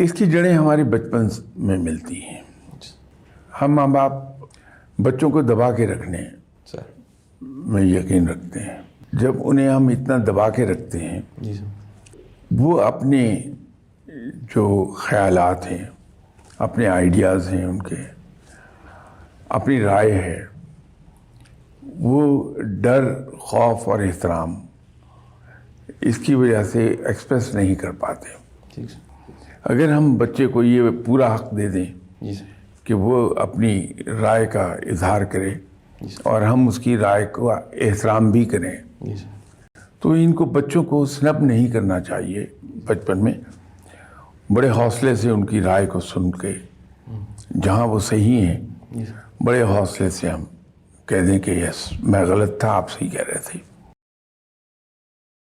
इसकी जड़ें हमारे बचपन में मिलती हैं। हम माँ बाप बच्चों को दबा के रखने में यकीन रखते हैं। जब उन्हें हम इतना दबा के रखते हैं जी सर, वो अपने जो ख्यालात हैं, अपने आइडियाज़ हैं, उनके अपनी राय है, वो डर, खौफ और एहतराम इसकी वजह से एक्सप्रेस नहीं कर पाते। ठीक सर, अगर हम बच्चे को ये पूरा हक दे दें जी सर, कि वो अपनी राय का इजहार करे और हम उसकी राय का एहतराम भी करें, जी सर, तो इनको बच्चों को स्नब नहीं करना चाहिए। बचपन में बड़े हौसले से उनकी राय को सुन के जहाँ वो सही हैं, जी सर, बड़े हौसले से हम कह दें कि यस मैं गलत था, आप सही कह रहे थे।